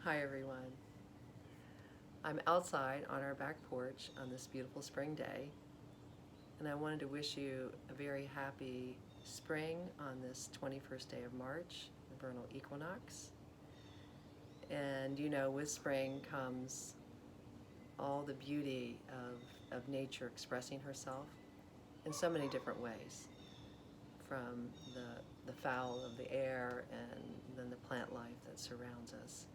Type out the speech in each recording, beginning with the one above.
Hi everyone. I'm outside on our back porch on this beautiful spring day, and I wanted to wish you a very happy spring on this 21st day of March, the vernal equinox. And you know, with spring comes all the beauty of nature expressing herself in so many different ways, from the fowl of the air and then the plant life that surrounds us.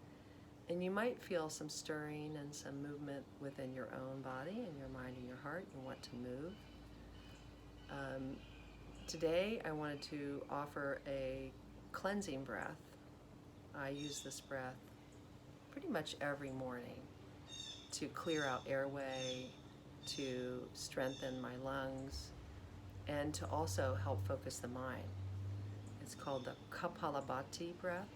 And you might feel some stirring and some movement within your own body and your mind and your heart. You want to move. Today I wanted to offer a cleansing breath. I use this breath pretty much every morning to clear out airway, to strengthen my lungs, and to also help focus the mind. It's called the Kapalabhati breath.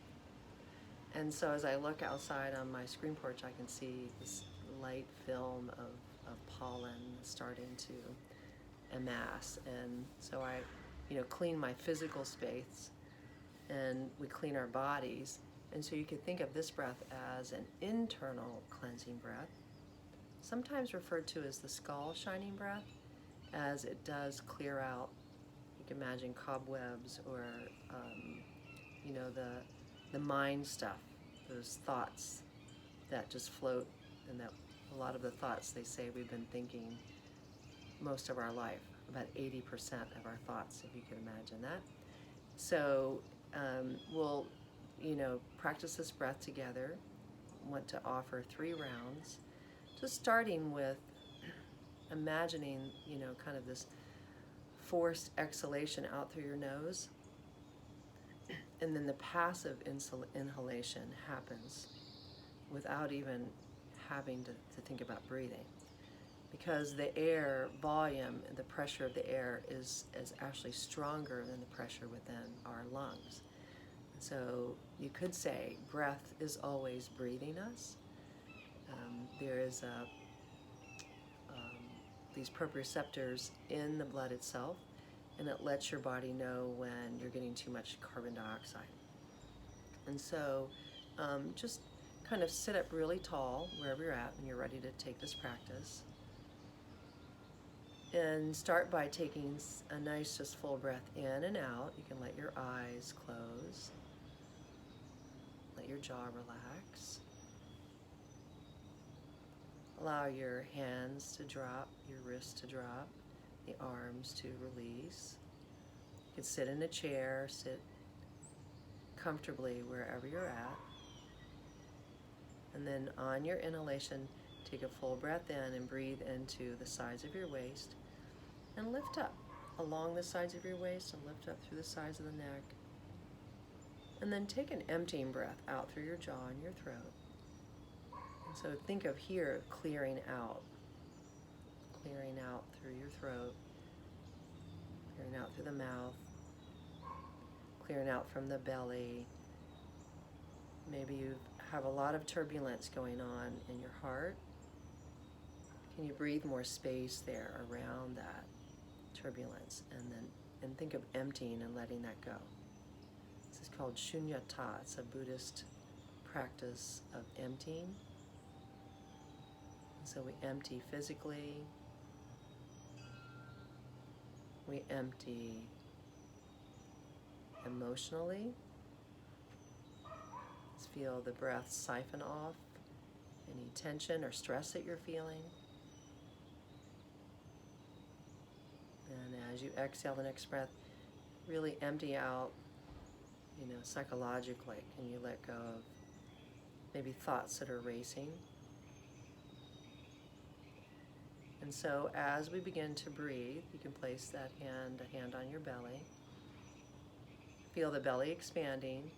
And so as I look outside on my screen porch, I can see this light film of pollen starting to amass. And so I, clean my physical space, and we clean our bodies. And so you could think of this breath as an internal cleansing breath, sometimes referred to as the skull shining breath, as it does clear out, you can imagine cobwebs or, the mind stuff, those thoughts that just float, and that a lot of the thoughts, they say we've been thinking most of our life, about 80% of our thoughts, if you can imagine that. So we'll, practice this breath together. Want to offer 3 rounds, just starting with imagining, kind of this forced exhalation out through your nose, and then the passive inhalation happens without even having to think about breathing, because the air volume and the pressure of the air is actually stronger than the pressure within our lungs. So you could say breath is always breathing us. There is these proprioceptors in the blood itself, and it lets your body know when you're getting too much carbon dioxide. And so just kind of sit up really tall wherever you're at when you're ready to take this practice. And start by taking a nice, just full breath in and out. You can let your eyes close, let your jaw relax. Allow your hands to drop, your wrists to drop, the arms to release. You can sit in a chair, sit comfortably wherever you're at. And then on your inhalation, take a full breath in and breathe into the sides of your waist, and lift up along the sides of your waist and lift up through the sides of the neck. And then take an emptying breath out through your jaw and your throat. And so think of here clearing out through your throat, clearing out through the mouth, clearing out from the belly. Maybe you have a lot of turbulence going on in your heart. Can you breathe more space there around that turbulence, and think of emptying and letting that go. This is called shunyata. It's a Buddhist practice of emptying. So we empty physically, we empty emotionally. Let's feel the breath siphon off any tension or stress that you're feeling. And as you exhale the next breath, really empty out, psychologically. Can you let go of maybe thoughts that are racing? And so as we begin to breathe, you can place a hand on your belly. Feel the belly expanding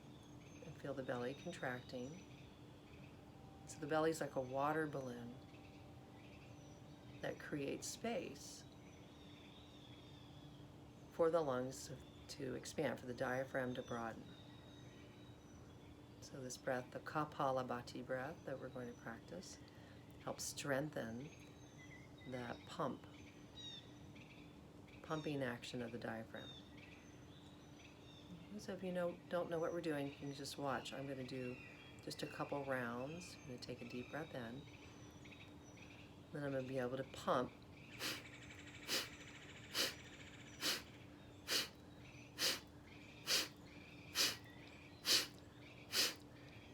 and feel the belly contracting. So the belly's like a water balloon that creates space for the lungs to expand, for the diaphragm to broaden. So this breath, the Kapalabhati breath that we're going to practice, helps strengthen that pumping action of the diaphragm. So if you don't know what we're doing, you can just watch. I'm going to do just a couple rounds. I'm going to take a deep breath in. Then I'm going to be able to pump.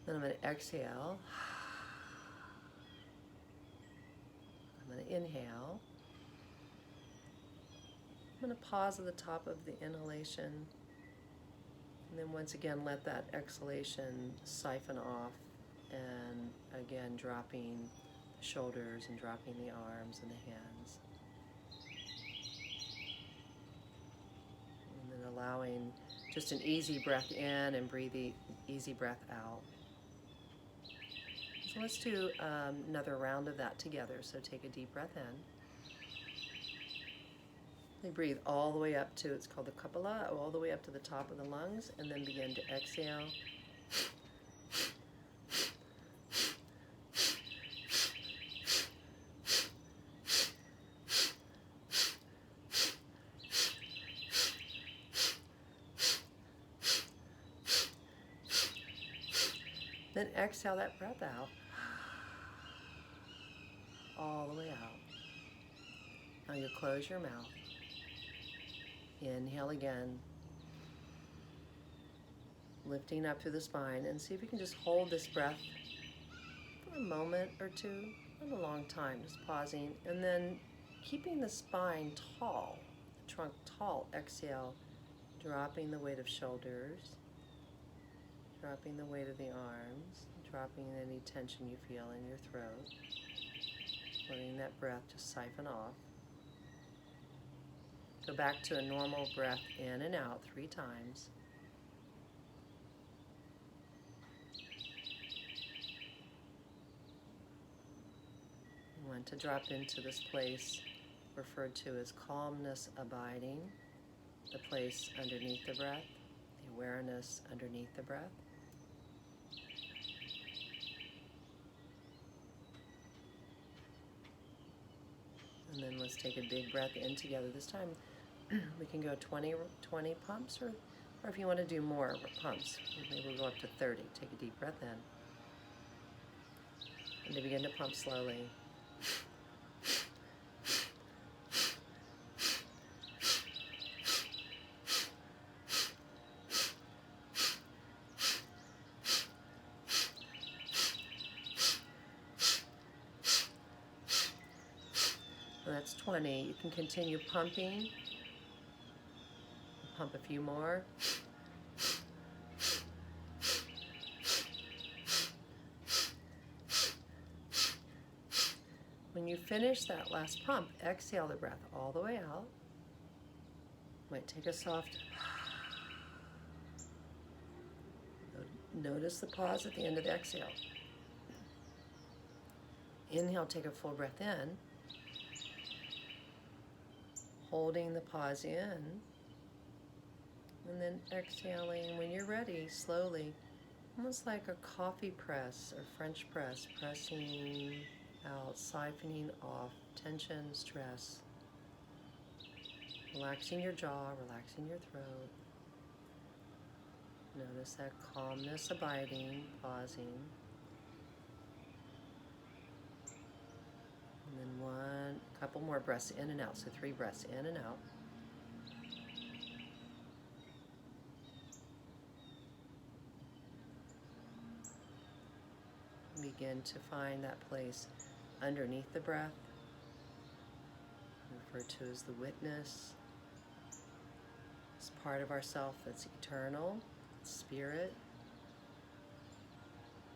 Then I'm going to exhale. I'm going to inhale. I'm going to pause at the top of the inhalation. And then once again, let that exhalation siphon off. And again, dropping the shoulders and dropping the arms and the hands. And then allowing just an easy breath in and breathe the easy breath out. So let's do another round of that together. So take a deep breath in. You breathe all the way up to, it's called the kapāla, all the way up to the top of the lungs, and then begin to exhale. Then exhale that breath out, all the way out. Now you close your mouth. Inhale again, lifting up through the spine, and see if you can just hold this breath for a moment or two, not a long time, just pausing, and then keeping the spine tall, the trunk tall. Exhale, dropping the weight of shoulders, dropping the weight of the arms, dropping any tension you feel in your throat, letting that breath just siphon off. Go back to a normal breath in and out 3 times. You want to drop into this place referred to as calmness abiding, the place underneath the breath, the awareness underneath the breath. And then let's take a big breath in together. This time we can go 20 pumps, or if you want to do more pumps, maybe we'll go up to 30. Take a deep breath in. And then begin to pump slowly. That's 20. You can continue pumping. Pump a few more. When you finish that last pump, exhale the breath all the way out. Might take a soft. Notice the pause at the end of the exhale. Inhale, take a full breath in. Holding the pause in, and then exhaling when you're ready, slowly, almost like a coffee press or French press, pressing out, siphoning off tension, stress, relaxing your jaw, relaxing your throat. Notice that calmness abiding, pausing. And then couple more breaths in and out, so 3 breaths in and out. Begin to find that place underneath the breath, referred to as the witness. It's part of ourself that's eternal, spirit,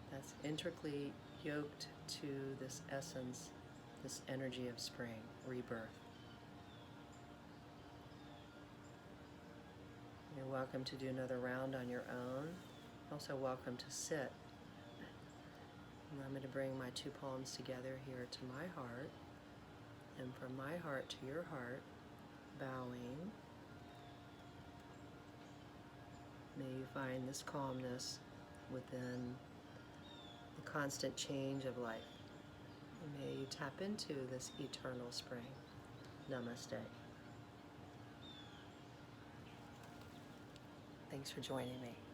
that's intricately yoked to this essence, this energy of spring, rebirth. You're welcome to do another round on your own. Also welcome to sit. And I'm going to bring my 2 palms together here to my heart, and from my heart to your heart, bowing. May you find this calmness within the constant change of life. And may you tap into this eternal spring. Namaste. Thanks for joining me.